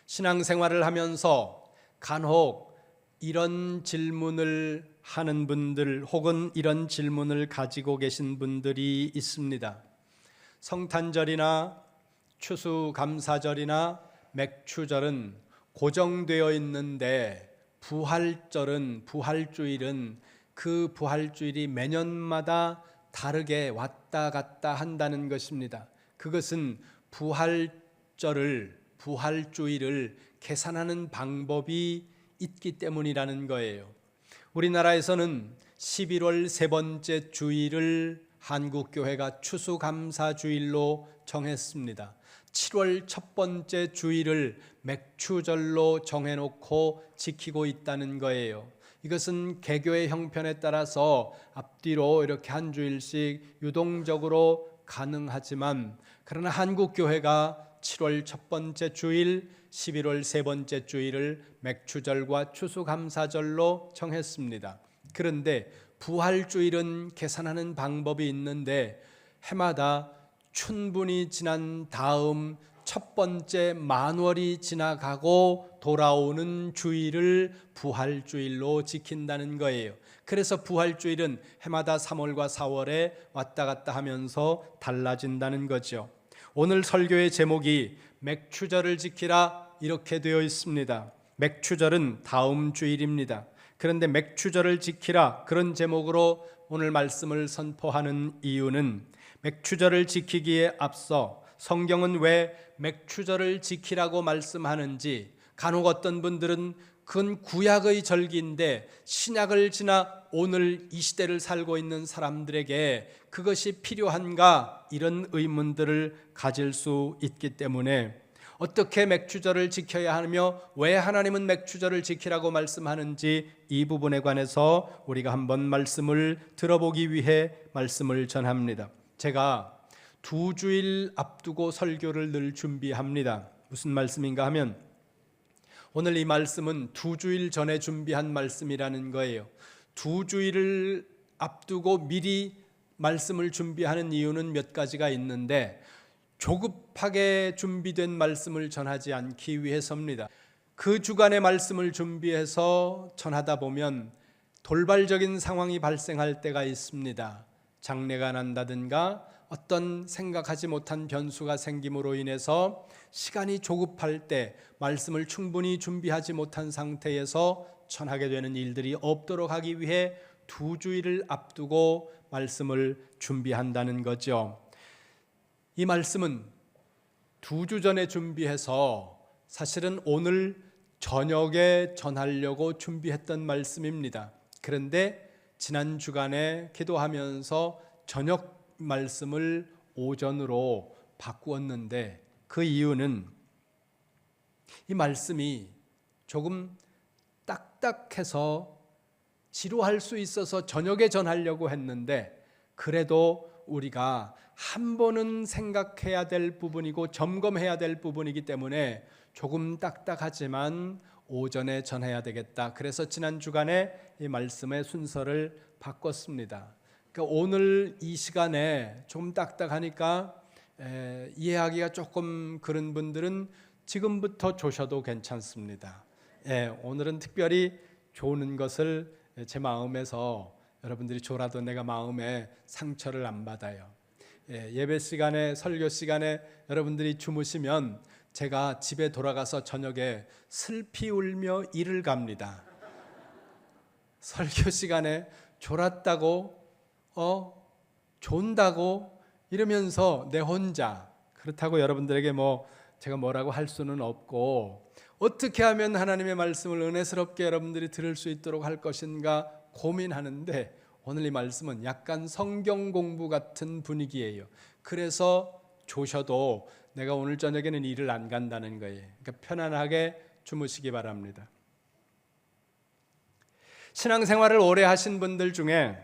신앙생활을 하면서 간혹 이런 질문을 하는 분들 혹은 이런 질문을 가지고 계신 분들이 있습니다. 성탄절이나 추수감사절이나 맥추절은 고정되어 있는데 부활절은, 부활주일은 그 부활주일이 매년마다 다르게 왔다 갔다 한다는 것입니다. 그것은 부활주일을 계산하는 방법이 있기 때문이라는 거예요. 우리나라에서는 11월 세 번째 주일을 한국교회가 추수감사주일로 정했습니다. 7월 첫 번째 주일을 맥추절로 정해놓고 지키고 있다는 거예요. 이것은 개교의 형편에 따라서 앞뒤로 이렇게 한 주일씩 유동적으로 가능하지만, 그러나 한국교회가 7월 첫 번째 주일, 11월 세 번째 주일을 맥추절과 추수감사절로 정했습니다. 그런데 부활주일은 계산하는 방법이 있는데 해마다 춘분이 지난 다음 첫 번째 만월이 지나가고 돌아오는 주일을 부활주일로 지킨다는 거예요. 그래서 부활주일은 해마다 3월과 4월에 왔다 갔다 하면서 달라진다는 거죠. 오늘 설교의 제목이 맥추절을 지키라 이렇게 되어 있습니다. 맥추절은 다음 주일입니다. 그런데 맥추절을 지키라 그런 제목으로 오늘 말씀을 선포하는 이유는, 맥추절을 지키기에 앞서 성경은 왜 맥추절을 지키라고 말씀하는지, 간혹 어떤 분들은 그건 구약의 절기인데 신약을 지나 오늘 이 시대를 살고 있는 사람들에게 그것이 필요한가, 이런 의문들을 가질 수 있기 때문에 어떻게 맥추절을 지켜야 하며 왜 하나님은 맥추절을 지키라고 말씀하는지, 이 부분에 관해서 우리가 한번 말씀을 들어보기 위해 말씀을 전합니다. 제가 2주일 앞두고 설교를 늘 준비합니다. 무슨 말씀인가 하면 오늘 이 말씀은 2주일 전에 준비한 말씀이라는 거예요. 2주일을 앞두고 미리 말씀을 준비하는 이유는 몇 가지가 있는데, 조급하게 준비된 말씀을 전하지 않기 위해서입니다. 그 주간의 말씀을 준비해서 전하다 보면 돌발적인 상황이 발생할 때가 있습니다. 장례가 난다든가 어떤 생각하지 못한 변수가 생김으로 인해서 시간이 조급할 때 말씀을 충분히 준비하지 못한 상태에서 전하게 되는 일들이 없도록 하기 위해 2주일을 앞두고 말씀을 준비한다는 거죠. 이 말씀은 2주 전에 준비해서 사실은 오늘 저녁에 전하려고 준비했던 말씀입니다. 그런데 지난 주간에 기도하면서 저녁 말씀을 오전으로 바꾸었는데, 그 이유는 이 말씀이 조금 딱딱해서 지루할 수 있어서 저녁에 전하려고 했는데, 그래도 우리가 한 번은 생각해야 될 부분이고 점검해야 될 부분이기 때문에 조금 딱딱하지만 오전에 전해야 되겠다. 그래서 지난 주간에 이 말씀의 순서를 바꿨습니다. 그러니까 오늘 이 시간에 좀 딱딱하니까 이해하기가 조금 그런 분들은 지금부터 조셔도 괜찮습니다. 오늘은 특별히 조는 것을 제 마음에서, 여러분들이 조라도 내가 마음에 상처를 안 받아요. 예배 시간에, 설교 시간에 여러분들이 주무시면 제가 집에 돌아가서 저녁에 슬피 울며 이를 갑니다. 설교 시간에 졸았다고 존다고 이러면서 내 혼자, 그렇다고 여러분들에게 제가 뭐라고 할 수는 없고, 어떻게 하면 하나님의 말씀을 은혜스럽게 여러분들이 들을 수 있도록 할 것인가 고민하는데, 오늘 이 말씀은 약간 성경 공부 같은 분위기예요. 그래서 조셔도 내가 오늘 저녁에는 일을 안 간다는 거예요. 그러니까 편안하게 주무시기 바랍니다. 신앙생활을 오래 하신 분들 중에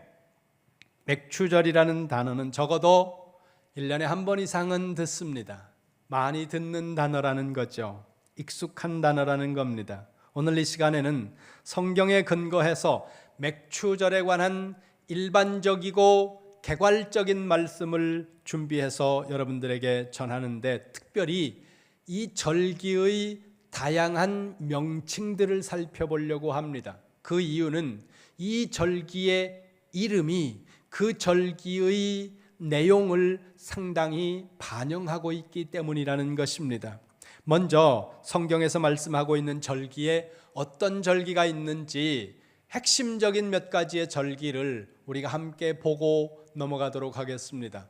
맥추절이라는 단어는 적어도 1년에 한 번 이상은 듣습니다. 많이 듣는 단어라는 거죠. 익숙한 단어라는 겁니다. 오늘 이 시간에는 성경에 근거해서 맥추절에 관한 일반적이고 개괄적인 말씀을 준비해서 여러분들에게 전하는데, 특별히 이 절기의 다양한 명칭들을 살펴보려고 합니다. 그 이유는 이 절기의 이름이 그 절기의 내용을 상당히 반영하고 있기 때문이라는 것입니다. 먼저 성경에서 말씀하고 있는 절기에 어떤 절기가 있는지 핵심적인 몇 가지의 절기를 우리가 함께 보고 넘어가도록 하겠습니다.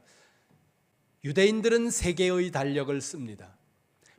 유대인들은 세 개의 달력을 씁니다.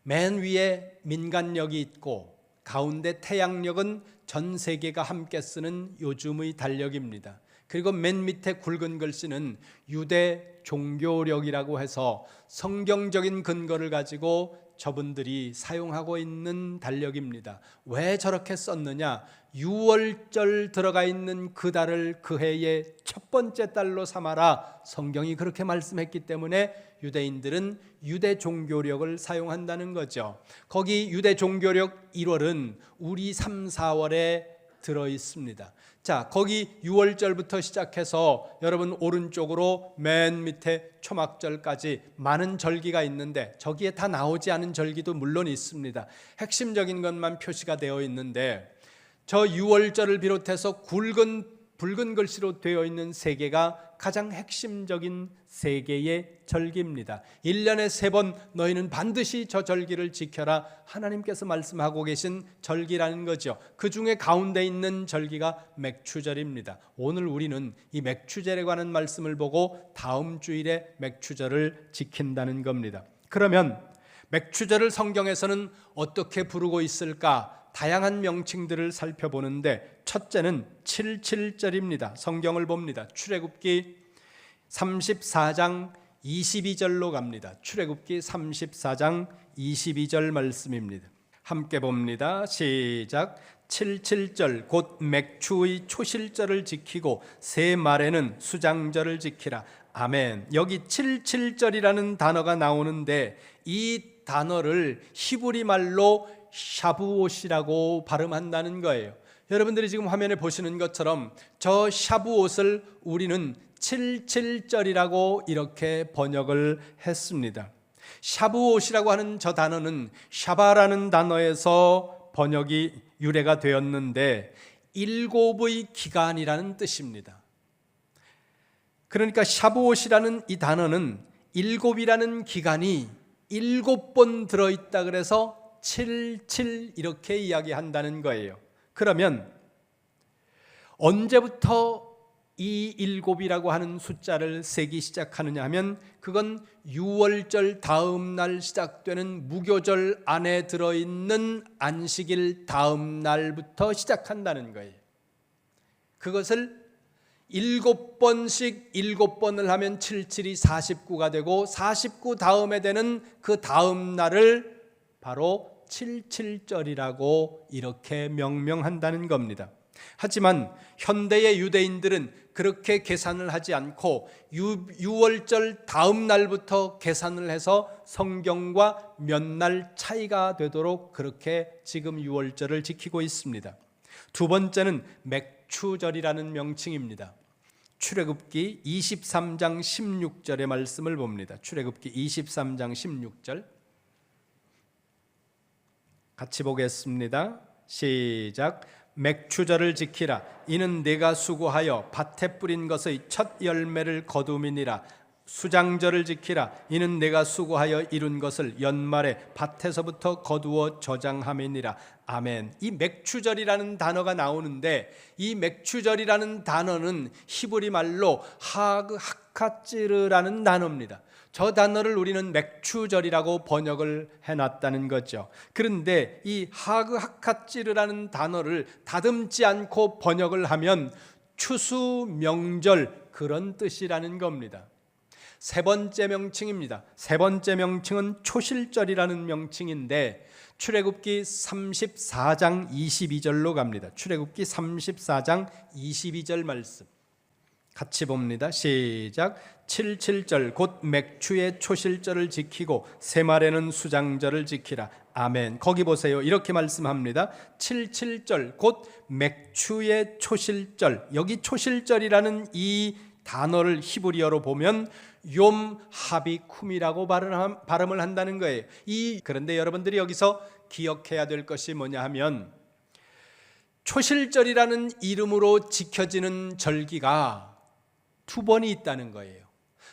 맨 위에 민간력이 있고 가운데 태양력은 전 세계가 함께 쓰는 요즘의 달력입니다. 그리고 맨 밑에 굵은 글씨는 유대 종교력이라고 해서 성경적인 근거를 가지고 저분들이 사용하고 있는 달력입니다. 왜 저렇게 썼느냐? 6월절 들어가 있는 그 달을 그 해의 첫 번째 달로 삼아라. 성경이 그렇게 말씀했기 때문에 유대인들은 유대 종교력을 사용한다는 거죠. 거기 유대 종교력 1월은 우리 3, 4월에 들어 있습니다. 자, 거기 6월절부터 시작해서 여러분 오른쪽으로 맨 밑에 초막절까지 많은 절기가 있는데 저기에 다 나오지 않은 절기도 물론 있습니다. 핵심적인 것만 표시가 되어 있는데 저 6월절을 비롯해서 붉은 글씨로 되어 있는 세 개가 가장 핵심적인 세 개의 절기입니다. 1년에 3번 너희는 반드시 저 절기를 지켜라. 하나님께서 말씀하고 계신 절기라는 거죠. 그 중에 가운데 있는 절기가 맥추절입니다. 오늘 우리는 이 맥추절에 관한 말씀을 보고 다음 주일에 맥추절을 지킨다는 겁니다. 그러면 맥추절을 성경에서는 어떻게 부르고 있을까? 다양한 명칭들을 살펴보는데 첫째는 77절입니다. 성경을 봅니다. 출애굽기 34장 22절로 갑니다. 출애굽기 34장 22절 말씀입니다. 함께 봅니다. 시작. 77절 곧 맥추의 초실절을 지키고 새 말에는 수장절을 지키라. 아멘. 여기 77절이라는 단어가 나오는데 이 단어를 히브리 말로 샤부옷이라고 발음한다는 거예요. 여러분들이 지금 화면에 보시는 것처럼 저 샤부옷을 우리는 77절이라고 이렇게 번역을 했습니다. 샤부옷이라고 하는 저 단어는 샤바라는 단어에서 번역이 유래가 되었는데 7의 기간이라는 뜻입니다. 그러니까 샤부옷이라는 이 단어는 7이라는 기간이 7번 들어있다 그래서 77 이렇게 이야기한다는 거예요. 그러면 언제부터 이 7이라고 하는 숫자를 세기 시작하느냐 하면 그건 6월절 다음 날 시작되는 무교절 안에 들어있는 안식일 다음 날부터 시작한다는 거예요. 그것을 7번씩 7번을 하면 77이 49가 되고 49 다음에 되는 그 다음 날을 바로 77절이라고 이렇게 명명한다는 겁니다. 하지만 현대의 유대인들은 그렇게 계산을 하지 않고 6월절 다음 날부터 계산을 해서 성경과 몇 날 차이가 되도록 그렇게 지금 6월절을 지키고 있습니다. 두 번째는 맥추절이라는 명칭입니다. 출애굽기 23장 16절의 말씀을 봅니다. 출애굽기 23장 16절 같이 보겠습니다. 시작. 맥추절을 지키라. 이는 네가 수고하여 밭에 뿌린 것의 첫 열매를 거둠이니라. 수장절을 지키라. 이는 내가 수고하여 이룬 것을 연말에 밭에서부터 거두어 저장함이니라. 아멘. 이 맥추절이라는 단어가 나오는데 이 맥추절이라는 단어는 히브리 말로 하카찌르라는 단어입니다. 저 단어를 우리는 맥추절이라고 번역을 해놨다는 거죠. 그런데 이 하카찌르라는 단어를 다듬지 않고 번역을 하면 추수 명절 그런 뜻이라는 겁니다. 세 번째 명칭입니다. 세 번째 명칭은 초실절이라는 명칭인데 출애굽기 34장 22절로 갑니다. 출애굽기 34장 22절 말씀 같이 봅니다. 시작. 77절 곧 맥추의 초실절을 지키고 새말에는 수장절을 지키라. 아멘. 거기 보세요. 이렇게 말씀합니다. 77절 곧 맥추의 초실절. 여기 초실절이라는 이 단어를 히브리어로 보면 욤 하비쿰이라고 발음을 한다는 거예요. 그런데 여러분들이 여기서 기억해야 될 것이 뭐냐 하면 초실절이라는 이름으로 지켜지는 절기가 2번이 있다는 거예요.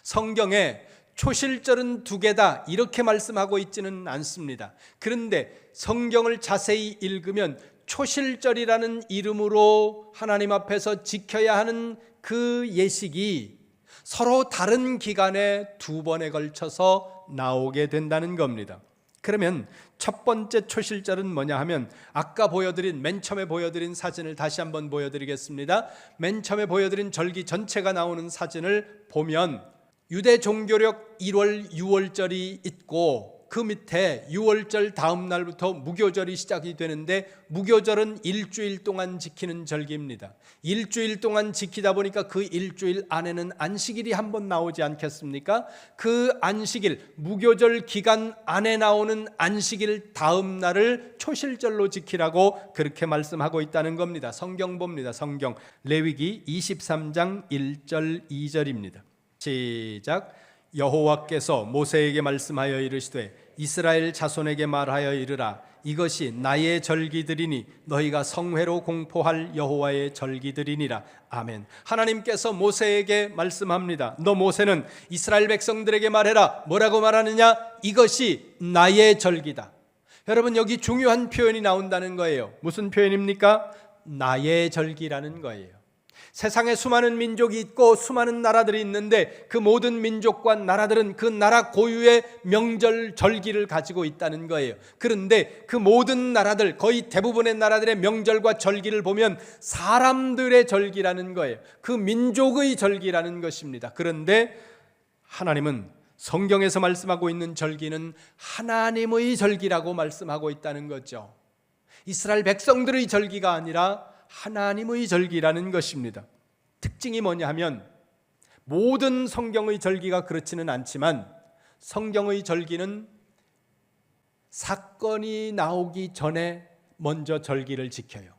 성경에 초실절은 2개다 이렇게 말씀하고 있지는 않습니다. 그런데 성경을 자세히 읽으면 초실절이라는 이름으로 하나님 앞에서 지켜야 하는 그 예식이 서로 다른 기간에 2번에 걸쳐서 나오게 된다는 겁니다. 그러면 첫 번째 초실절은 뭐냐 하면 아까 맨 처음에 보여드린 사진을 다시 한번 보여드리겠습니다. 맨 처음에 보여드린 절기 전체가 나오는 사진을 보면 유대 종교력 1월 6월절이 있고 그 밑에 6월절 다음 날부터 무교절이 시작이 되는데 무교절은 일주일 동안 지키는 절기입니다. 일주일 동안 지키다 보니까 그 일주일 안에는 안식일이 한 번 나오지 않겠습니까? 그 안식일, 무교절 기간 안에 나오는 안식일 다음 날을 초실절로 지키라고 그렇게 말씀하고 있다는 겁니다. 성경 봅니다. 성경 레위기 23장 1절 2절입니다. 시작. 여호와께서 모세에게 말씀하여 이르시되 이스라엘 자손에게 말하여 이르라. 이것이 나의 절기들이니 너희가 성회로 공포할 여호와의 절기들이니라. 아멘. 하나님께서 모세에게 말씀합니다. 너 모세는 이스라엘 백성들에게 말해라. 뭐라고 말하느냐? 이것이 나의 절기다. 여러분 여기 중요한 표현이 나온다는 거예요. 무슨 표현입니까? 나의 절기라는 거예요. 세상에 수많은 민족이 있고 수많은 나라들이 있는데 그 모든 민족과 나라들은 그 나라 고유의 명절 절기를 가지고 있다는 거예요. 그런데 그 모든 나라들, 거의 대부분의 나라들의 명절과 절기를 보면 사람들의 절기라는 거예요. 그 민족의 절기라는 것입니다. 그런데 하나님은 성경에서 말씀하고 있는 절기는 하나님의 절기라고 말씀하고 있다는 거죠. 이스라엘 백성들의 절기가 아니라 하나님의 절기라는 것입니다. 특징이 뭐냐 하면 모든 성경의 절기가 그렇지는 않지만 성경의 절기는 사건이 나오기 전에 먼저 절기를 지켜요.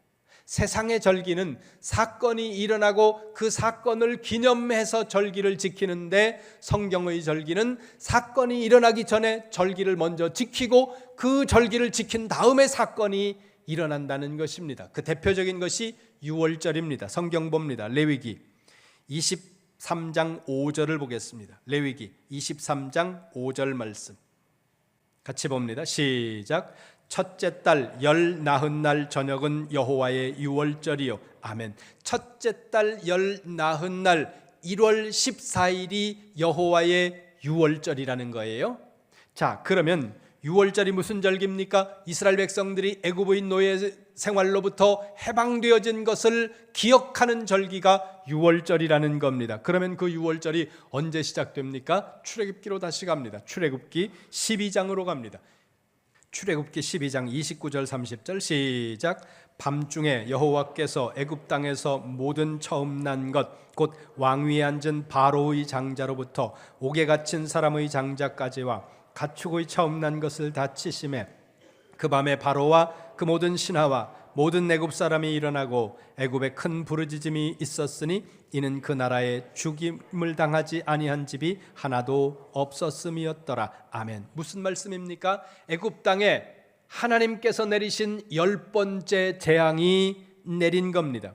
세상의 절기는 사건이 일어나고 그 사건을 기념해서 절기를 지키는데 성경의 절기는 사건이 일어나기 전에 절기를 먼저 지키고 그 절기를 지킨 다음에 사건이 일어난다는 것입니다. 그 대표적인 것이 6월절입니다. 성경 봅니다. 레위기 23장 5절을 보겠습니다. 레위기 23장 5절 말씀 같이 봅니다. 시작. 첫째 달 열 나흔 날 저녁은 여호와의 6월절이요. 아멘. 첫째 달 열 나흔 날 1월 14일이 여호와의 6월절이라는 거예요. 자, 그러면 6월절이 무슨 절기입니까? 이스라엘 백성들이 애굽의 노예 생활로부터 해방되어진 것을 기억하는 절기가 6월절이라는 겁니다. 그러면 그 6월절이 언제 시작됩니까? 출애굽기로 다시 갑니다. 출애굽기 12장으로 갑니다. 출애굽기 12장 29절 30절 시작. 밤중에 여호와께서 애굽 땅에서 모든 처음 난 것 곧 왕위에 앉은 바로의 장자로부터 옥에 갇힌 사람의 장자까지와 가축의 처음 난 것을 다 치심에 그 밤에 바로와 그 모든 신하와 모든 애굽 사람이 일어나고 애굽에 큰 부르짖음이 있었으니 이는 그 나라에 죽임을 당하지 아니한 집이 하나도 없었음이었더라. 아멘. 무슨 말씀입니까? 애굽 땅에 하나님께서 내리신 10번째 재앙이 내린 겁니다.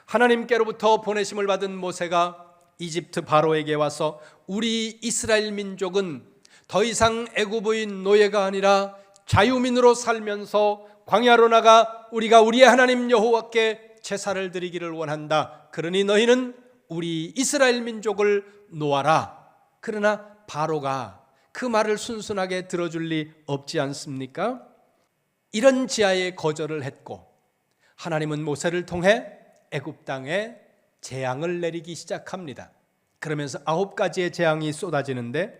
하나님께로부터 보내심을 받은 모세가 이집트 바로에게 와서 우리 이스라엘 민족은 더 이상 애굽의 노예가 아니라 자유민으로 살면서 광야로 나가 우리가 우리의 하나님 여호와께 제사를 드리기를 원한다. 그러니 너희는 우리 이스라엘 민족을 놓아라. 그러나 바로가 그 말을 순순하게 들어줄 리 없지 않습니까? 이런 지하에 거절을 했고 하나님은 모세를 통해 애굽 땅에 재앙을 내리기 시작합니다. 그러면서 9가지의 재앙이 쏟아지는데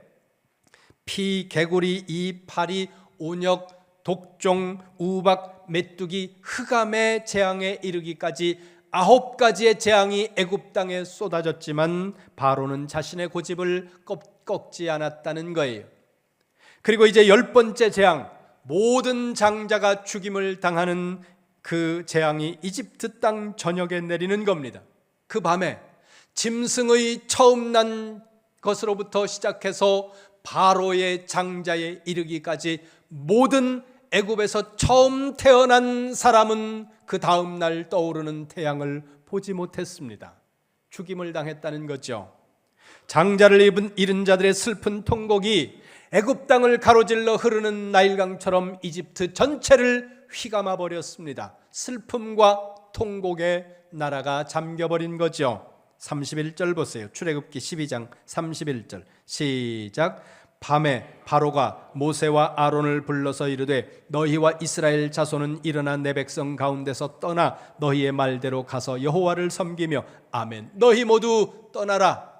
피, 개구리, 이, 파리, 온역, 독종, 우박, 메뚜기, 흑암의 재앙에 이르기까지 9가지의 재앙이 애굽 땅에 쏟아졌지만 바로는 자신의 고집을 꺾지 않았다는 거예요. 그리고 이제 10번째 재앙, 모든 장자가 죽임을 당하는 그 재앙이 이집트 땅 전역에 내리는 겁니다. 그 밤에 짐승의 처음 난 것으로부터 시작해서 바로의 장자에 이르기까지 모든 애굽에서 처음 태어난 사람은 그 다음 날 떠오르는 태양을 보지 못했습니다. 죽임을 당했다는 거죠. 장자를 잃은 자들의 슬픈 통곡이 애굽 땅을 가로질러 흐르는 나일강처럼 이집트 전체를 휘감아 버렸습니다. 슬픔과 통곡의 나라가 잠겨버린 거죠. 31절 보세요. 출애굽기 12장 31절 시작. 밤에 바로가 모세와 아론을 불러서 이르되 너희와 이스라엘 자손은 일어나 내 백성 가운데서 떠나 너희의 말대로 가서 여호와를 섬기며 아멘. 너희 모두 떠나라.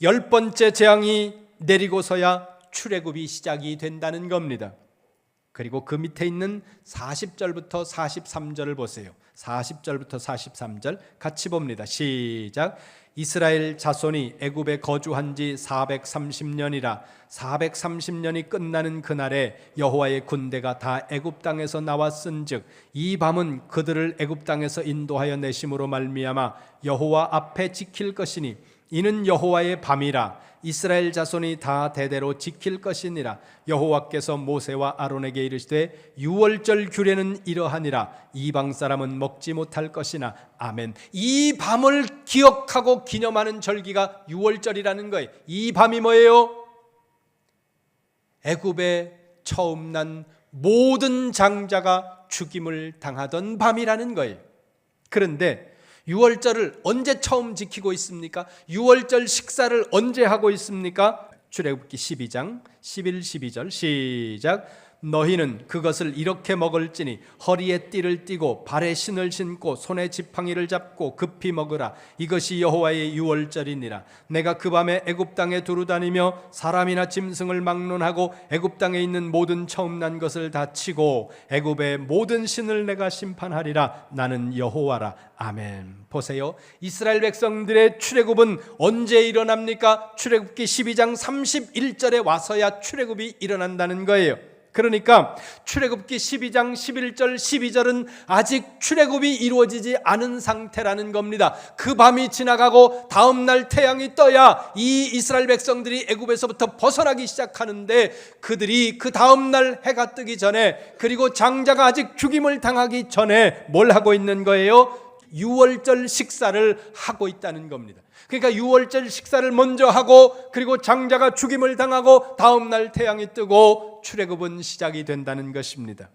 10번째 재앙이 내리고서야 출애굽이 시작이 된다는 겁니다. 그리고 그 밑에 있는 40절부터 43절을 보세요. 40절부터 43절 같이 봅니다. 시작. 이스라엘 자손이 애굽에 거주한 지 430년이라 430년이 끝나는 그날에 여호와의 군대가 다 애굽 땅에서 나왔은즉 이 밤은 그들을 애굽 땅에서 인도하여 내심으로 말미암아 여호와 앞에 지킬 것이니 이는 여호와의 밤이라 이스라엘 자손이 다 대대로 지킬 것이니라. 여호와께서 모세와 아론에게 이르시되 유월절 규례는 이러하니라. 이방 사람은 먹지 못할 것이나 아멘. 이 밤을 기억하고 기념하는 절기가 유월절이라는 거예요. 이 밤이 뭐예요? 애굽에 처음 난 모든 장자가 죽임을 당하던 밤이라는 거예요. 그런데 유월절을 언제 처음 지키고 있습니까? 유월절 식사를 언제 하고 있습니까? 출애굽기 12장 11, 12절 시작. 너희는 그것을 이렇게 먹을지니 허리에 띠를 띠고 발에 신을 신고 손에 지팡이를 잡고 급히 먹으라. 이것이 여호와의 유월절이니라. 내가 그 밤에 애굽 땅에 두루다니며 사람이나 짐승을 막론하고 애굽 땅에 있는 모든 처음 난 것을 다 치고 애굽의 모든 신을 내가 심판하리라. 나는 여호와라. 아멘. 보세요. 이스라엘 백성들의 출애굽은 언제 일어납니까? 출애굽기 12장 31절에 와서야 출애굽이 일어난다는 거예요. 그러니까 출애굽기 12장 11절 12절은 아직 출애굽이 이루어지지 않은 상태라는 겁니다. 그 밤이 지나가고 다음 날 태양이 떠야 이 이스라엘 백성들이 애굽에서부터 벗어나기 시작하는데 그들이 그 다음 날 해가 뜨기 전에 그리고 장자가 아직 죽임을 당하기 전에 뭘 하고 있는 거예요? 유월절 식사를 하고 있다는 겁니다. 그러니까 유월절 식사를 먼저 하고 그리고 장자가 죽임을 당하고 다음 날 태양이 뜨고 출애굽은 시작이 된다는 것입니다.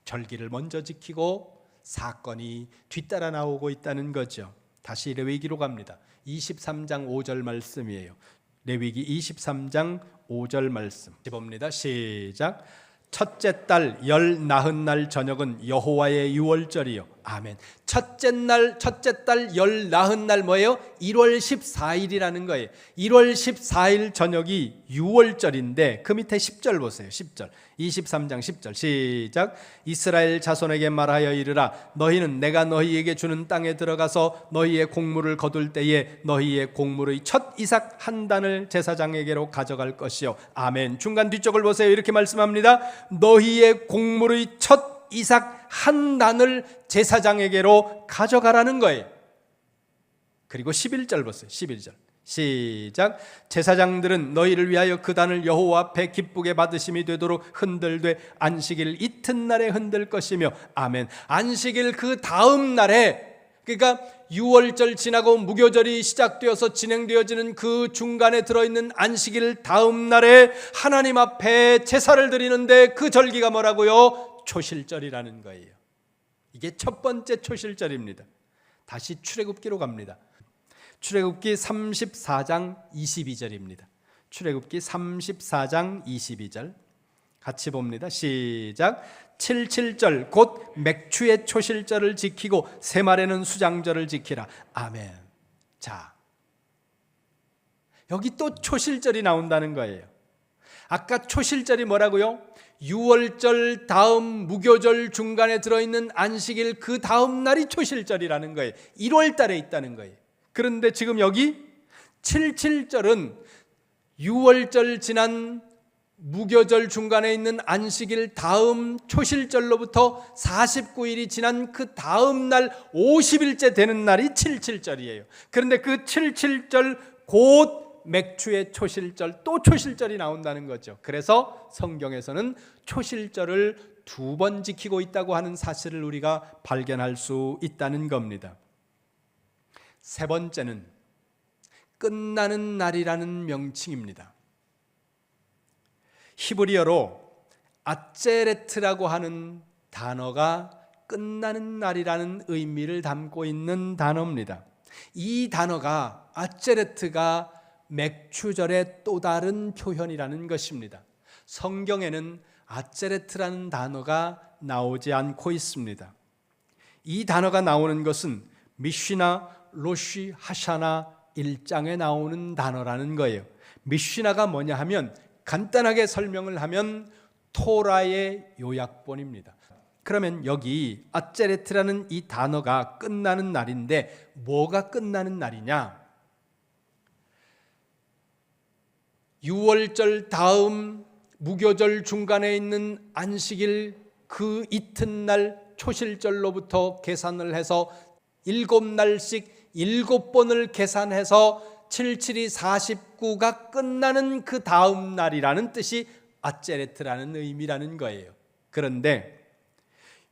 절기를 먼저 지키고 사건이 뒤따라 나오고 있다는 거죠. 다시 레위기로 갑니다. 23장 5절 말씀이에요. 레위기 23장 5절 말씀 봅니다. 시작. 첫째 달 열 나흔 날 저녁은 여호와의 유월절이요. 아멘. 첫째 달 열 나흔 날 뭐예요? 1월 14일이라는 거예요. 1월 14일 저녁이 유월절인데 그 밑에 10절 보세요. 10절. 23장 10절 시작. 이스라엘 자손에게 말하여 이르라. 너희는 내가 너희에게 주는 땅에 들어가서 너희의 곡물을 거둘 때에 너희의 곡물의 첫 이삭 한 단을 제사장에게로 가져갈 것이요. 아멘. 중간 뒤쪽을 보세요. 이렇게 말씀합니다. 너희의 곡물의 첫 이삭 한 단을 제사장에게로 가져가라는 거예요. 그리고 11절 보세요. 11절 시작. 제사장들은 너희를 위하여 그 단을 여호와 앞에 기쁘게 받으심이 되도록 흔들되 안식일 이튿날에 흔들 것이며 아멘. 안식일 그 다음 날에, 그러니까 유월절 지나고 무교절이 시작되어서 진행되어지는 그 중간에 들어있는 안식일 다음 날에 하나님 앞에 제사를 드리는데 그 절기가 뭐라고요? 초실절이라는 거예요. 이게 첫 번째 초실절입니다. 다시 출애굽기로 갑니다. 출애굽기 34장 22절입니다. 출애굽기 34장 22절 같이 봅니다. 시작. 77절 곧 맥추의 초실절을 지키고 새말에는 수장절을 지키라. 아멘. 자, 여기 또 초실절이 나온다는 거예요. 아까 초실절이 뭐라고요? 유월절 다음 무교절 중간에 들어있는 안식일 그 다음 날이 초실절이라는 거예요. 1월 달에 있다는 거예요. 그런데 지금 여기 77절은 유월절 지난 무교절 중간에 있는 안식일 다음 초실절로부터 49일이 지난 그 다음 날 50일째 되는 날이 77절이에요. 그런데 그 77절 곧 맥추의 초실절, 또 초실절이 나온다는 거죠. 그래서 성경에서는 초실절을 2번 지키고 있다고 하는 사실을 우리가 발견할 수 있다는 겁니다. 세 번째는 끝나는 날이라는 명칭입니다. 히브리어로 아체레트라고 하는 단어가 끝나는 날이라는 의미를 담고 있는 단어입니다. 이 단어가 아체레트가 맥추절의 또 다른 표현이라는 것입니다. 성경에는 아체레트라는 단어가 나오지 않고 있습니다. 이 단어가 나오는 것은 미시나, 로시, 하샤나 1장에 나오는 단어라는 거예요. 미시나가 뭐냐 하면 간단하게 설명을 하면 토라의 요약본입니다. 그러면 여기 아체레트라는 이 단어가 끝나는 날인데 뭐가 끝나는 날이냐? 6월절 다음 무교절 중간에 있는 안식일 그 이튿날 초실절로부터 계산을 해서 7날씩 7번을 계산해서 77이 49가 끝나는 그 다음 날이라는 뜻이 아체레트라는 의미라는 거예요. 그런데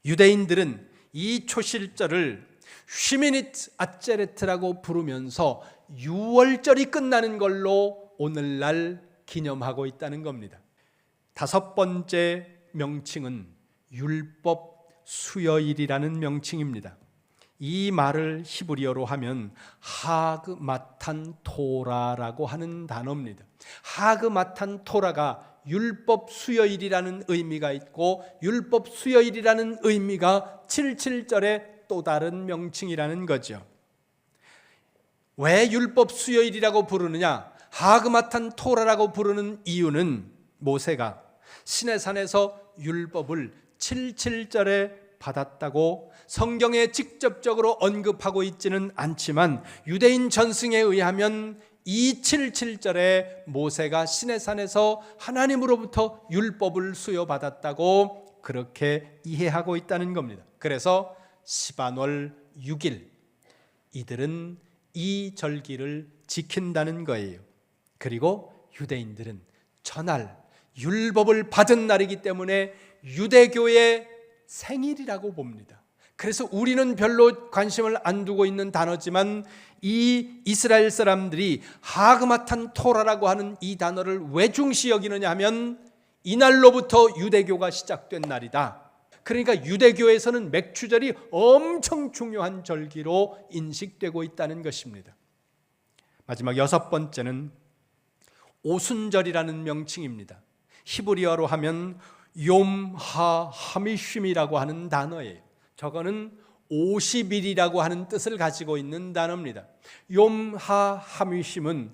유대인들은 이 초실절을 쉬미니트 아체레트라고 부르면서 6월절이 끝나는 걸로 오늘날 기념하고 있다는 겁니다. 5번째 명칭은 율법 수요일이라는 명칭입니다. 이 말을 히브리어로 하면 하그마탄 토라라고 하는 단어입니다. 하그마탄 토라가 율법 수요일이라는 의미가 있고 율법 수요일이라는 의미가 77절의 또 다른 명칭이라는 거죠. 왜 율법 수요일이라고 부르느냐? 하그마탄 토라라고 부르는 이유는 모세가 시내산에서 율법을 77절에 받았다고 성경에 직접적으로 언급하고 있지는 않지만 유대인 전승에 의하면 이 77절에 모세가 시내산에서 하나님으로부터 율법을 수여받았다고 그렇게 이해하고 있다는 겁니다. 그래서 시반월 6일 이들은 이 절기를 지킨다는 거예요. 그리고 유대인들은 전날 율법을 받은 날이기 때문에 유대교의 생일이라고 봅니다. 그래서 우리는 별로 관심을 안 두고 있는 단어지만 이 이스라엘 사람들이 하그마탄 토라라고 하는 이 단어를 왜 중시 여기느냐 하면 이날로부터 유대교가 시작된 날이다. 그러니까 유대교에서는 맥추절이 엄청 중요한 절기로 인식되고 있다는 것입니다. 마지막 6번째는 오순절이라는 명칭입니다. 히브리어로 하면 욤하하미쉼이라고 하는 단어예요. 저거는 50일이라고 하는 뜻을 가지고 있는 단어입니다. 욤하하미쉼은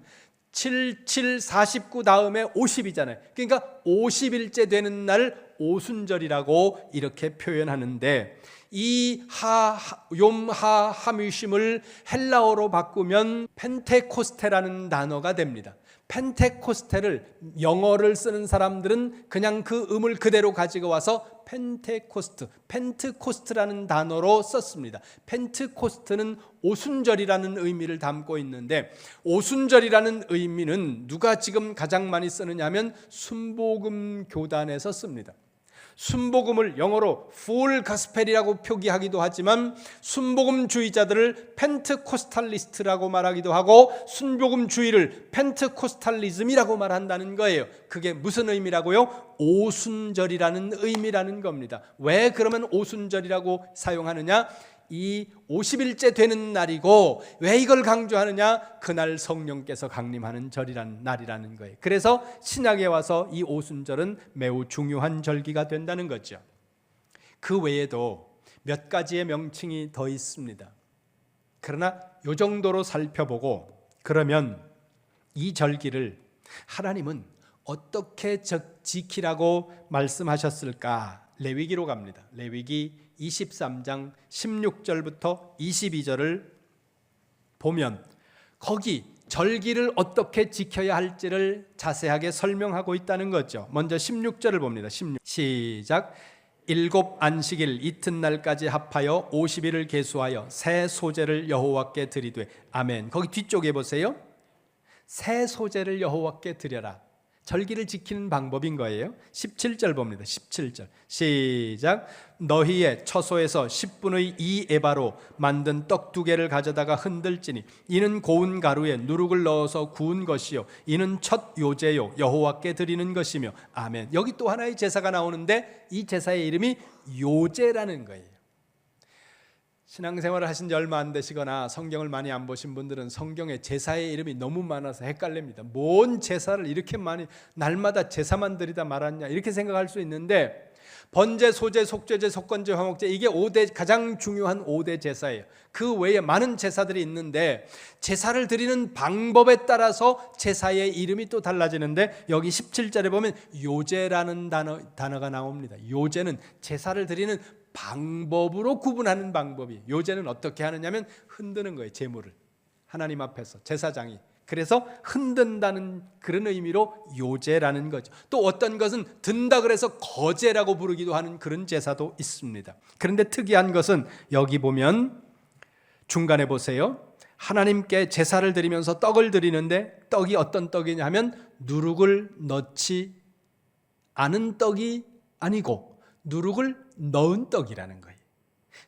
77, 49 다음에 50이잖아요. 그러니까 50일째 되는 날 오순절이라고 이렇게 표현하는데 이 욤하하미쉼을 헬라어로 바꾸면 펜테코스테라는 단어가 됩니다. 펜테코스테를 영어를 쓰는 사람들은 그냥 그 음을 그대로 가지고 와서 펜트코스트라는 단어로 썼습니다. 펜트코스트는 오순절이라는 의미를 담고 있는데 오순절이라는 의미는 누가 지금 가장 많이 쓰느냐 하면 순복음 교단에서 씁니다. 순복음을 영어로 풀 가스펠이라고 표기하기도 하지만 순복음주의자들을 펜트코스탈리스트라고 말하기도 하고 순복음주의를 펜트코스탈리즘이라고 말한다는 거예요. 그게 무슨 의미라고요? 오순절이라는 의미라는 겁니다. 왜 그러면 오순절이라고 사용하느냐? 이 50일째 되는 날이고 왜 이걸 강조하느냐? 그날 성령께서 강림하는 절이라는 날이라는 거예요. 그래서 신약에 와서 이 오순절은 매우 중요한 절기가 된다는 거죠. 그 외에도 몇 가지의 명칭이 더 있습니다. 그러나 이 정도로 살펴보고 그러면 이 절기를 하나님은 어떻게 지키라고 말씀하셨을까? 레위기로 갑니다. 레위기 23장 16절부터 22절을 보면 거기 절기를 어떻게 지켜야 할지를 자세하게 설명하고 있다는 거죠. 먼저 16절을 봅니다. 16. 시작. 일곱 안식일 이튿날까지 합하여 50일을 계수하여 새 소제를 여호와께 드리되. 아멘. 거기 뒤쪽에 보세요. 새 소제를 여호와께 드려라. 절기를 지키는 방법인 거예요. 17절 봅니다. 17절 시작. 너희의 처소에서 10분의 2 에바로 만든 떡 2개를 가져다가 흔들지니 이는 고운 가루에 누룩을 넣어서 구운 것이요 이는 첫 요제요 여호와께 드리는 것이며. 아멘. 여기 또 하나의 제사가 나오는데 이 제사의 이름이 요제라는 거예요. 신앙생활을 하신 지 얼마 안 되시거나 성경을 많이 안 보신 분들은 성경에 제사의 이름이 너무 많아서 헷갈립니다. 뭔 제사를 이렇게 많이 날마다 제사만 드리다 말았냐 이렇게 생각할 수 있는데, 번제, 소제, 속죄제, 속건제, 화목제, 이게 5대 가장 중요한 5대 제사예요. 그 외에 많은 제사들이 있는데 제사를 드리는 방법에 따라서 제사의 이름이 또 달라지는데, 여기 17절에 보면 요제라는 단어가 나옵니다. 요제는 제사를 드리는 방법으로 구분하는 방법이. 요제는 어떻게 하느냐면 흔드는 거예요. 제물을 하나님 앞에서 제사장이. 그래서 흔든다는 그런 의미로 요제라는 거죠. 또 어떤 것은 든다 그래서 거제라고 부르기도 하는 그런 제사도 있습니다. 그런데 특이한 것은 여기 보면 중간에 보세요. 하나님께 제사를 드리면서 떡을 드리는데 떡이 어떤 떡이냐면 누룩을 넣지 않은 떡이 아니고 누룩을 넣은 떡이라는 거예요.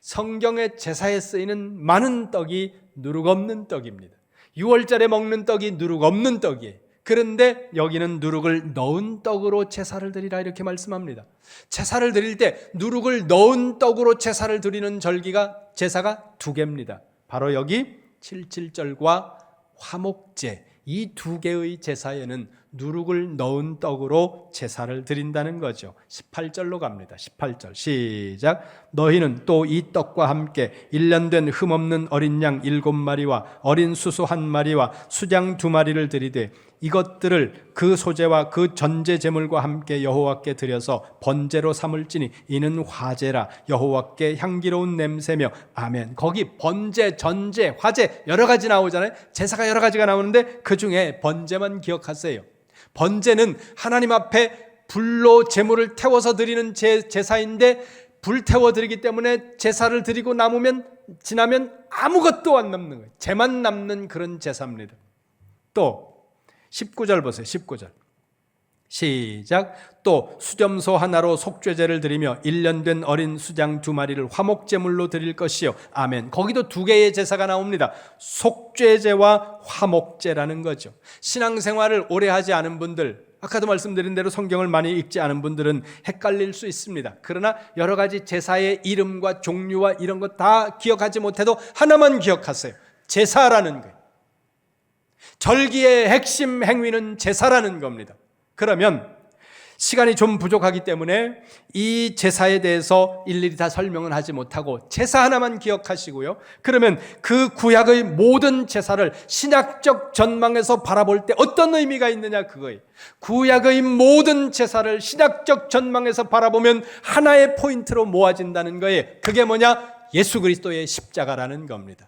성경의 제사에 쓰이는 많은 떡이 누룩 없는 떡입니다. 6월절에 먹는 떡이 누룩 없는 떡이에요. 그런데 여기는 누룩을 넣은 떡으로 제사를 드리라 이렇게 말씀합니다. 제사를 드릴 때 누룩을 넣은 떡으로 제사를 드리는 제사가 2개입니다. 바로 여기 77절과 화목제, 이 2개의 제사에는 누룩을 넣은 떡으로 제사를 드린다는 거죠. 18절로 갑니다. 18절 시작. 너희는 또 이 떡과 함께 1년 된 흠없는 어린 양 7마리와 어린 수수 1마리와 수장 2마리를 드리되 이것들을 그 소제와 그 전제 제물과 함께 여호와께 드려서 번제로 삼을지니 이는 화제라 여호와께 향기로운 냄새며. 아멘. 거기 번제, 전제, 화제 여러 가지 나오잖아요. 제사가 여러 가지가 나오는데 그 중에 번제만 기억하세요. 번제는 하나님 앞에 불로 제물을 태워서 드리는 제사인데 불 태워 드리기 때문에 제사를 드리고 지나면 아무것도 안 남는 거예요. 재만 남는 그런 제사입니다. 또 19절 보세요. 19절 시작. 또 수점소 하나로 속죄제를 드리며 1년 된 어린 수장 2마리를 화목제물로 드릴 것이요. 아멘. 거기도 2개의 제사가 나옵니다. 속죄제와 화목제라는 거죠. 신앙생활을 오래 하지 않은 분들, 아까도 말씀드린 대로 성경을 많이 읽지 않은 분들은 헷갈릴 수 있습니다. 그러나 여러 가지 제사의 이름과 종류와 이런 것 다 기억하지 못해도 하나만 기억하세요. 제사라는 거예요. 절기의 핵심 행위는 제사라는 겁니다. 그러면 시간이 좀 부족하기 때문에 이 제사에 대해서 일일이 다 설명은 하지 못하고 제사 하나만 기억하시고요. 그러면 그 구약의 모든 제사를 신약적 전망에서 바라볼 때 어떤 의미가 있느냐 그거예요. 구약의 모든 제사를 신약적 전망에서 바라보면 하나의 포인트로 모아진다는 거예요. 그게 뭐냐? 예수 그리스도의 십자가라는 겁니다.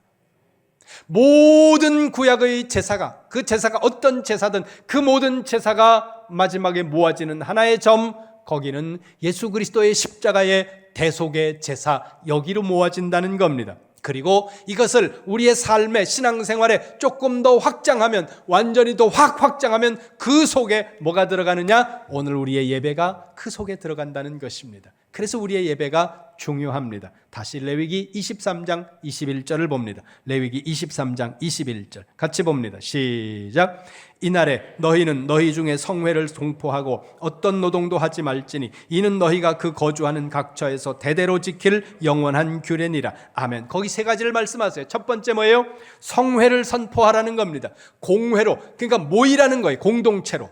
모든 구약의 제사가, 그 제사가 어떤 제사든 그 모든 제사가 마지막에 모아지는 하나의 점, 거기는 예수 그리스도의 십자가의 대속의 제사, 여기로 모아진다는 겁니다. 그리고 이것을 우리의 삶의 신앙생활에 조금 더 확장하면, 완전히 더 확장하면 그 속에 뭐가 들어가느냐? 오늘 우리의 예배가 그 속에 들어간다는 것입니다. 그래서 우리의 예배가 중요합니다. 다시 레위기 23장 21절을 봅니다. 레위기 23장 21절 같이 봅니다. 시작. 이날에 너희는 너희 중에 성회를 동포하고 어떤 노동도 하지 말지니 이는 너희가 그 거주하는 각처에서 대대로 지킬 영원한 규례니라. 아멘. 거기 3가지를 말씀하세요. 첫 번째 뭐예요? 성회를 선포하라는 겁니다. 공회로, 그러니까 모이라는 거예요. 공동체로,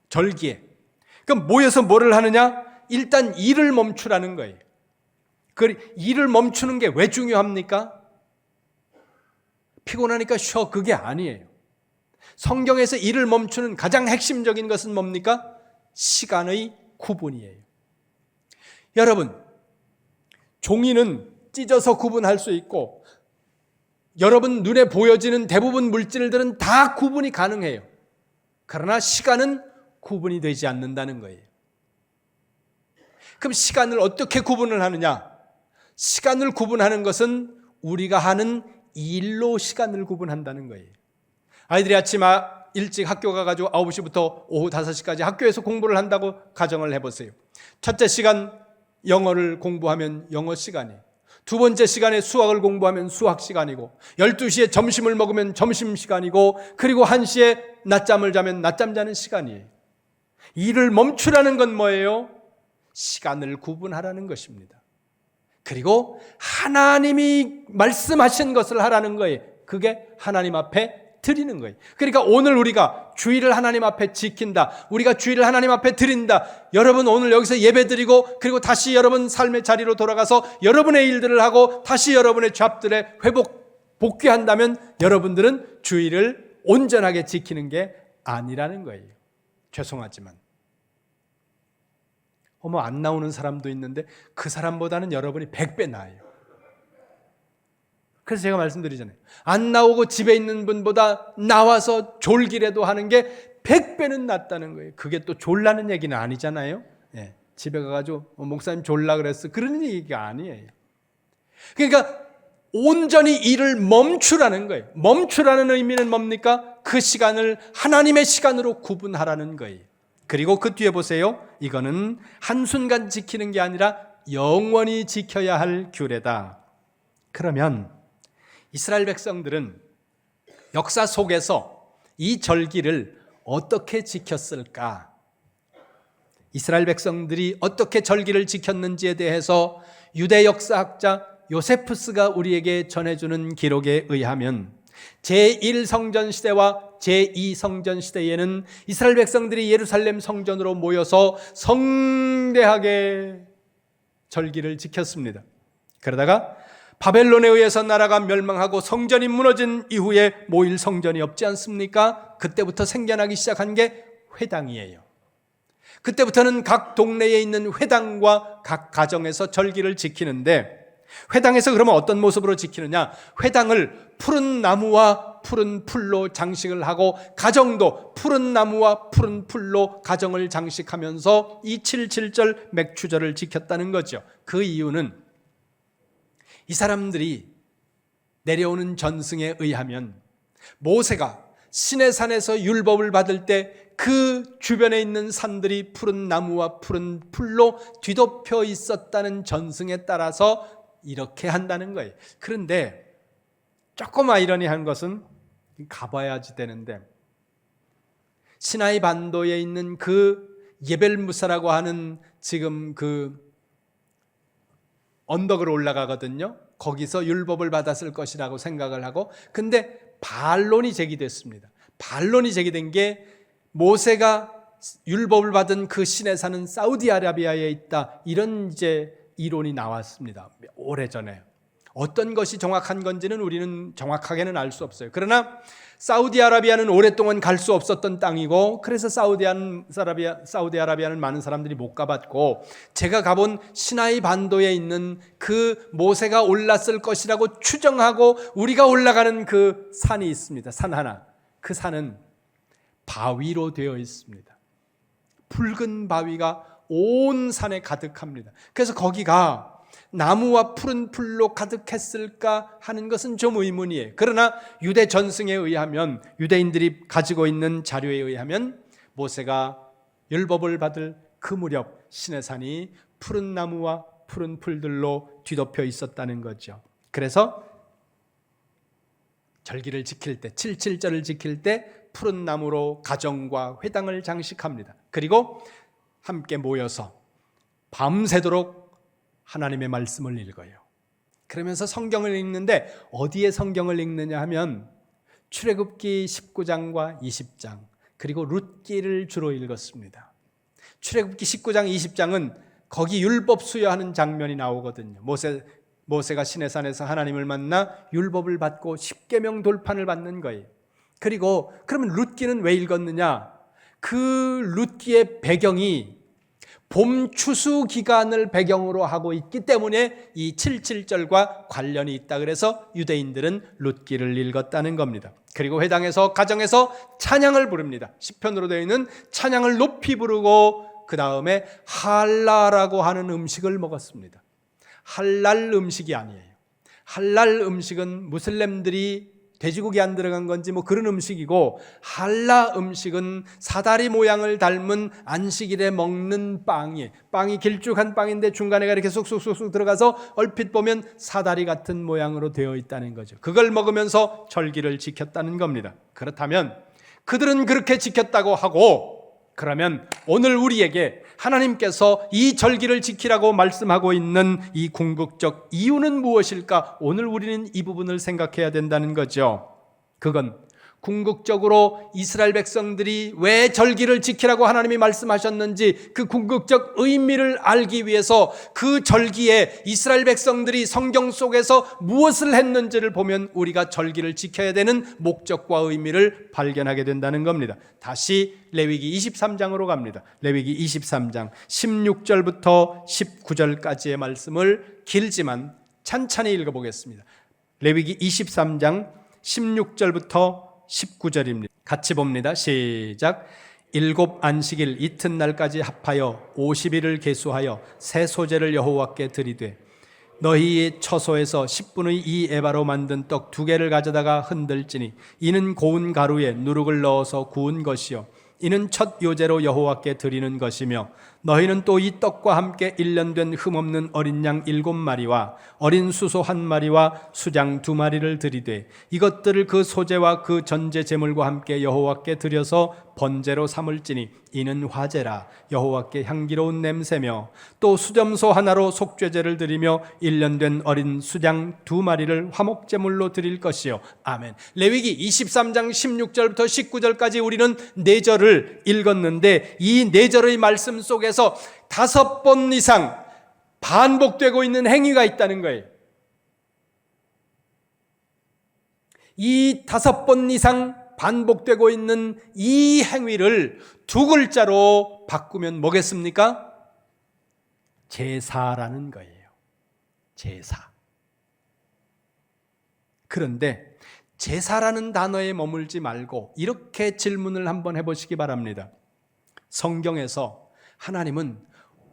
절기에. 그럼 모여서 뭐를 하느냐? 일단 일을 멈추라는 거예요. 그 일을 멈추는 게 왜 중요합니까? 피곤하니까 쉬어, 그게 아니에요. 성경에서 일을 멈추는 가장 핵심적인 것은 뭡니까? 시간의 구분이에요. 여러분, 종이는 찢어서 구분할 수 있고 여러분 눈에 보여지는 대부분 물질들은 다 구분이 가능해요. 그러나 시간은 구분이 되지 않는다는 거예요. 그럼 시간을 어떻게 구분을 하느냐? 시간을 구분하는 것은 우리가 하는 일로 시간을 구분한다는 거예요. 아이들이 아침 일찍 학교 가가지고 9시부터 오후 5시까지 학교에서 공부를 한다고 가정을 해보세요. 첫째 시간 영어를 공부하면 영어 시간이, 두 번째 시간에 수학을 공부하면 수학 시간이고, 12시에 점심을 먹으면 점심 시간이고, 그리고 1시에 낮잠을 자면 낮잠 자는 시간이에요. 일을 멈추라는 건 뭐예요? 시간을 구분하라는 것입니다. 그리고 하나님이 말씀하신 것을 하라는 거예요. 그게 하나님 앞에 드리는 거예요. 그러니까 오늘 우리가 주일을 하나님 앞에 지킨다, 우리가 주일을 하나님 앞에 드린다, 여러분 오늘 여기서 예배 드리고 그리고 다시 여러분 삶의 자리로 돌아가서 여러분의 일들을 하고 다시 여러분의 잡들에 복귀한다면 여러분들은 주일을 온전하게 지키는 게 아니라는 거예요. 죄송하지만 안 나오는 사람도 있는데 그 사람보다는 여러분이 100배 나아요. 그래서 제가 말씀드리잖아요. 안 나오고 집에 있는 분보다 나와서 졸기라도 하는 게 100배는 낫다는 거예요. 그게 또 졸라는 얘기는 아니잖아요. 예, 집에 가가지고 목사님 졸라 그랬어, 그런 얘기가 아니에요. 그러니까 온전히 일을 멈추라는 거예요. 멈추라는 의미는 뭡니까? 그 시간을 하나님의 시간으로 구분하라는 거예요. 그리고 그 뒤에 보세요. 이거는 한순간 지키는 게 아니라 영원히 지켜야 할 규례다. 그러면 이스라엘 백성들은 역사 속에서 이 절기를 어떻게 지켰을까? 이스라엘 백성들이 어떻게 절기를 지켰는지에 대해서 유대 역사학자 요세푸스가 우리에게 전해주는 기록에 의하면 제1성전 시대와 제2성전 시대에는 이스라엘 백성들이 예루살렘 성전으로 모여서 성대하게 절기를 지켰습니다. 그러다가 바벨론에 의해서 나라가 멸망하고 성전이 무너진 이후에 모일 성전이 없지 않습니까? 그때부터 생겨나기 시작한 게 회당이에요. 그때부터는 각 동네에 있는 회당과 각 가정에서 절기를 지키는데, 회당에서 그러면 어떤 모습으로 지키느냐? 회당을 푸른 나무와 푸른 풀로 장식을 하고 가정도 푸른 나무와 푸른 풀로 가정을 장식하면서 이 7.7절 맥추절을 지켰다는 거죠. 그 이유는 이 사람들이 내려오는 전승에 의하면 모세가 시내산에서 율법을 받을 때 그 주변에 있는 산들이 푸른 나무와 푸른 풀로 뒤덮여 있었다는 전승에 따라서 이렇게 한다는 거예요. 그런데 조금 아이러니한 것은, 가봐야지 되는데, 시나이 반도에 있는 그 예벨무사라고 하는 지금 그 언덕으로 올라가거든요. 거기서 율법을 받았을 것이라고 생각을 하고, 근데 반론이 제기됐습니다. 반론이 제기된 게 모세가 율법을 받은 그 시내산은 사우디아라비아에 있다, 이런 이제 이론이 나왔습니다. 오래전에. 어떤 것이 정확한 건지는 우리는 정확하게는 알 수 없어요. 그러나 사우디아라비아는 오랫동안 갈 수 없었던 땅이고, 그래서 사우디아라비아는 많은 사람들이 못 가봤고, 제가 가본 시나이 반도에 있는 그 모세가 올랐을 것이라고 추정하고 우리가 올라가는 그 산이 있습니다. 산 하나. 그 산은 바위로 되어 있습니다. 붉은 바위가 온 산에 가득합니다. 그래서 거기가 나무와 푸른 풀로 가득했을까 하는 것은 좀 의문이에요. 그러나 유대 전승에 의하면, 유대인들이 가지고 있는 자료에 의하면 모세가 율법을 받을 그 무렵 시내산이 푸른 나무와 푸른 풀들로 뒤덮여 있었다는 거죠. 그래서 절기를 지킬 때, 7.7절을 지킬 때 푸른 나무로 가정과 회당을 장식합니다. 그리고 함께 모여서 밤새도록 하나님의 말씀을 읽어요. 그러면서 성경을 읽는데 어디에 성경을 읽느냐 하면 출애굽기 19장과 20장, 그리고 룻기를 주로 읽었습니다. 출애굽기 19장, 20장은 거기 율법 수여하는 장면이 나오거든요. 모세가 시내산에서 하나님을 만나 율법을 받고 십계명 돌판을 받는 거예요. 그러면 룻기는 왜 읽었느냐? 그 룻기의 배경이 봄 추수 기간을 배경으로 하고 있기 때문에 이 77절과 관련이 있다. 그래서 유대인들은 룻기를 읽었다는 겁니다. 그리고 회당에서 가정에서 찬양을 부릅니다. 시편으로 되어 있는 찬양을 높이 부르고 그 다음에 할라라고 하는 음식을 먹었습니다. 할랄 음식이 아니에요. 할랄 음식은 무슬림들이 돼지고기 안 들어간 건지 뭐 그런 음식이고, 할라 음식은 사다리 모양을 닮은 안식일에 먹는 빵이 길쭉한 빵인데 중간에가 이렇게 쑥쑥쑥쑥 들어가서 얼핏 보면 사다리 같은 모양으로 되어 있다는 거죠. 그걸 먹으면서 절기를 지켰다는 겁니다. 그렇다면 그들은 그렇게 지켰다고 하고, 그러면 오늘 우리에게 하나님께서 이 절기를 지키라고 말씀하고 있는 이 궁극적 이유는 무엇일까? 오늘 우리는 이 부분을 생각해야 된다는 거죠. 그건 궁극적으로 이스라엘 백성들이 왜 절기를 지키라고 하나님이 말씀하셨는지 그 궁극적 의미를 알기 위해서 그 절기에 이스라엘 백성들이 성경 속에서 무엇을 했는지를 보면 우리가 절기를 지켜야 되는 목적과 의미를 발견하게 된다는 겁니다. 다시 레위기 23장으로 갑니다. 레위기 23장 16절부터 19절까지의 말씀을 길지만 찬찬히 읽어보겠습니다. 레위기 23장 16절부터 19절입니다. 같이 봅니다. 시작. 7 안식일 이튿날까지 합하여 50일을 계수하여 새 소재를 여호와께 드리되 너희의 처소에서 10분의 2 에바로 만든 떡 2개를 가져다가 흔들지니 이는 고운 가루에 누룩을 넣어서 구운 것이요 이는 첫 요제로 여호와께 드리는 것이며 너희는 또 이 떡과 함께 1년 된 흠없는 어린 양 7마리와 어린 수소 1마리와 수장 2마리를 드리되 이것들을 그 소제와 그 전제 제물과 함께 여호와께 드려서 번제로 삼을지니 이는 화제라 여호와께 향기로운 냄새며 또 수점소 하나로 속죄제를 드리며 1년 된 어린 수장 2마리를 화목제물로 드릴 것이요. 아멘. 레위기 23장 16절부터 19절까지 우리는 4절을 읽었는데 이 4절의 말씀 속에서 5번 이상 반복되고 있는 행위가 있다는 거예요. 이 5번 이상 반복되고 있는 이 행위를 2글자로 바꾸면 뭐겠습니까? 제사라는 거예요. 제사. 그런데 제사라는 단어에 머물지 말고 이렇게 질문을 한번 해보시기 바랍니다. 성경에서 하나님은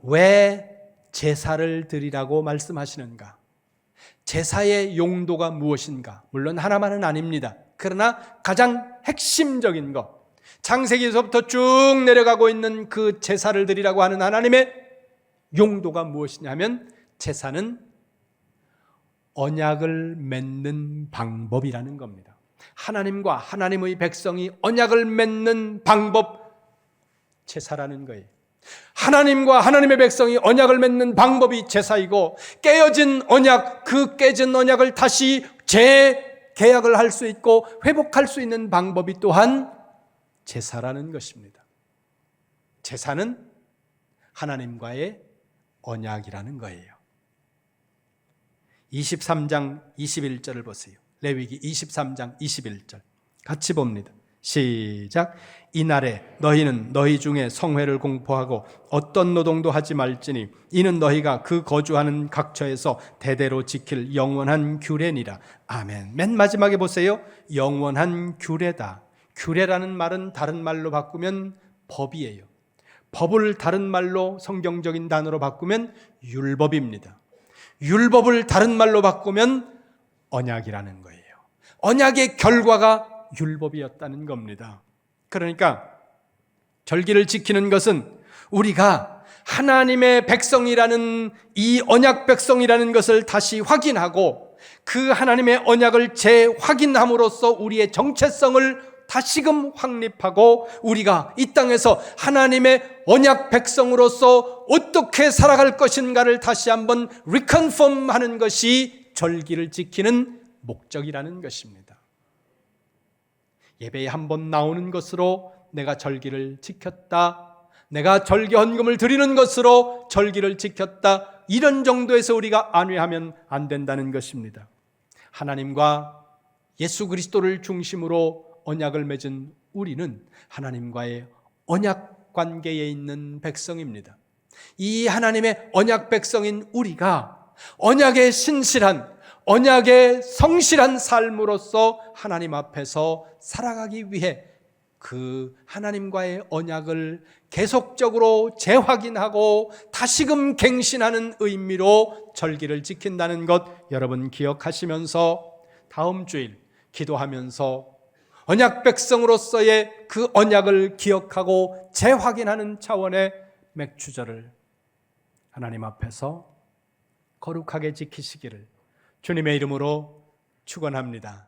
왜 제사를 드리라고 말씀하시는가? 제사의 용도가 무엇인가? 물론 하나만은 아닙니다. 그러나 가장 핵심적인 것, 창세기에서부터 쭉 내려가고 있는 그 제사를 드리라고 하는 하나님의 용도가 무엇이냐면 제사는 언약을 맺는 방법이라는 겁니다. 하나님과 하나님의 백성이 언약을 맺는 방법, 제사라는 거예요. 하나님과 하나님의 백성이 언약을 맺는 방법이 제사이고, 깨어진 언약, 그 깨진 언약을 다시 재계약을 할 수 있고 회복할 수 있는 방법이 또한 제사라는 것입니다. 제사는 하나님과의 언약이라는 거예요. 23장 21절을 보세요. 레위기 23장 21절 같이 봅니다. 시작. 이날에 너희는 너희 중에 성회를 공포하고 어떤 노동도 하지 말지니 이는 너희가 그 거주하는 각처에서 대대로 지킬 영원한 규례니라. 아멘. 맨 마지막에 보세요. 영원한 규례다. 규례라는 말은 다른 말로 바꾸면 법이에요. 법을 다른 말로 성경적인 단어로 바꾸면 율법입니다. 율법을 다른 말로 바꾸면 언약이라는 거예요. 언약의 결과가 율법이었다는 겁니다. 그러니까 절기를 지키는 것은 우리가 하나님의 백성이라는 이 언약 백성이라는 것을 다시 확인하고 그 하나님의 언약을 재확인함으로써 우리의 정체성을 다시금 확립하고 우리가 이 땅에서 하나님의 언약 백성으로서 어떻게 살아갈 것인가를 다시 한번 리컨펌하는 것이 절기를 지키는 목적이라는 것입니다. 예배에 한번 나오는 것으로 내가 절기를 지켰다, 내가 절기 헌금을 드리는 것으로 절기를 지켰다, 이런 정도에서 우리가 안위하면 안 된다는 것입니다. 하나님과 예수 그리스도를 중심으로 언약을 맺은 우리는 하나님과의 언약 관계에 있는 백성입니다. 이 하나님의 언약 백성인 우리가 언약의 신실한, 언약의 성실한 삶으로서 하나님 앞에서 살아가기 위해 그 하나님과의 언약을 계속적으로 재확인하고 다시금 갱신하는 의미로 절기를 지킨다는 것 여러분 기억하시면서 다음 주일 기도하면서 언약 백성으로서의 그 언약을 기억하고 재확인하는 차원의 맥주절을 하나님 앞에서 거룩하게 지키시기를 주님의 이름으로 축원합니다.